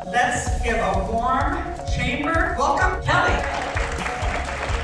Let's give a warm chamber welcome, Kelly.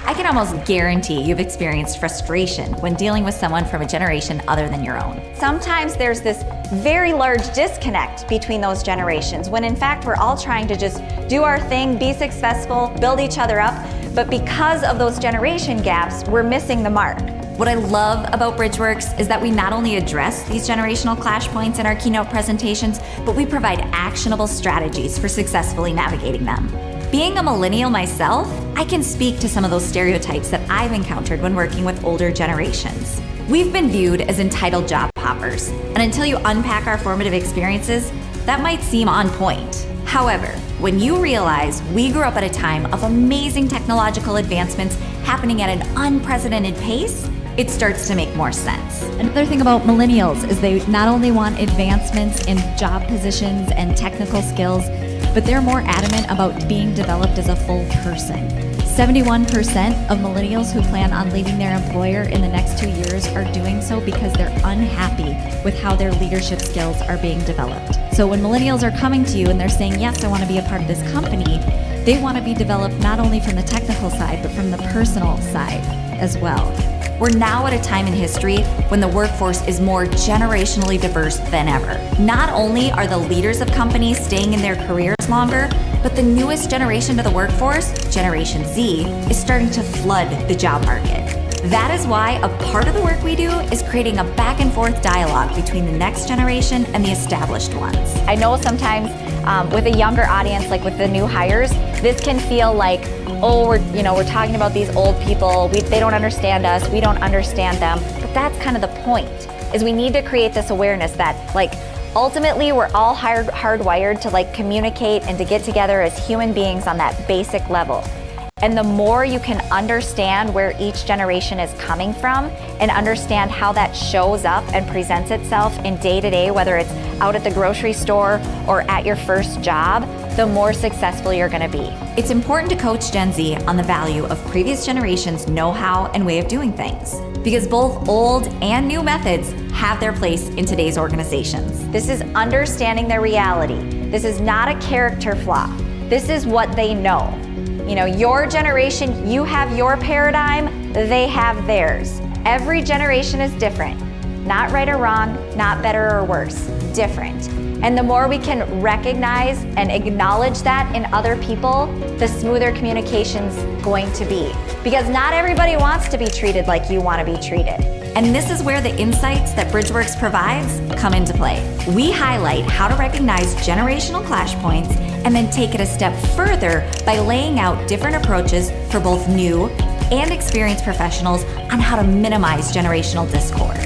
I can almost guarantee you've experienced frustration when dealing with someone from a generation other than your own. Sometimes there's this very large disconnect between those generations when in fact we're all trying to just do our thing, be successful, build each other up, but because of those generation gaps, we're missing the mark. What I love about Bridgeworks is that we not only address these generational clash points in our keynote presentations, but we provide actionable strategies for successfully navigating them. Being a millennial myself, I can speak to some of those stereotypes that I've encountered when working with older generations. We've been viewed as entitled job hoppers, and until you unpack our formative experiences, that might seem on point. However, when you realize we grew up at a time of amazing technological advancements happening at an unprecedented pace, it starts to make more sense. Another thing about millennials is they not only want advancements in job positions and technical skills, but they're more adamant about being developed as a full person. 71% of millennials who plan on leaving their employer in the next 2 years are doing so because they're unhappy with how their leadership skills are being developed. So when millennials are coming to you and they're saying, yes, I want to be a part of this company, they want to be developed not only from the technical side, but from the personal side as well. We're now at a time in history when the workforce is more generationally diverse than ever. Not only are the leaders of companies staying in their careers longer, but the newest generation to the workforce, Generation Z, is starting to flood the job market. That is why a part of the work we do is creating a back and forth dialogue between the next generation and the established ones. I know sometimes with a younger audience, like with the new hires, this can feel like, oh, we're talking about these old people, they don't understand us, we don't understand them. But that's kind of the point, is we need to create this awareness that ultimately we're all hardwired to communicate and to get together as human beings on that basic level. And the more you can understand where each generation is coming from and understand how that shows up and presents itself in day-to-day, whether it's out at the grocery store or at your first job, the more successful you're going to be. It's important to coach Gen Z on the value of previous generations' know-how and way of doing things, because both old and new methods have their place in today's organizations. This is understanding their reality. This is not a character flaw. This is what they know. Your generation, you have your paradigm, they have theirs. Every generation is different. Not right or wrong, not better or worse, different. And the more we can recognize and acknowledge that in other people, the smoother communication's going to be. Because not everybody wants to be treated like you want to be treated. And this is where the insights that Bridgeworks provides come into play. We highlight how to recognize generational clash points and then take it a step further by laying out different approaches for both new and experienced professionals on how to minimize generational discord.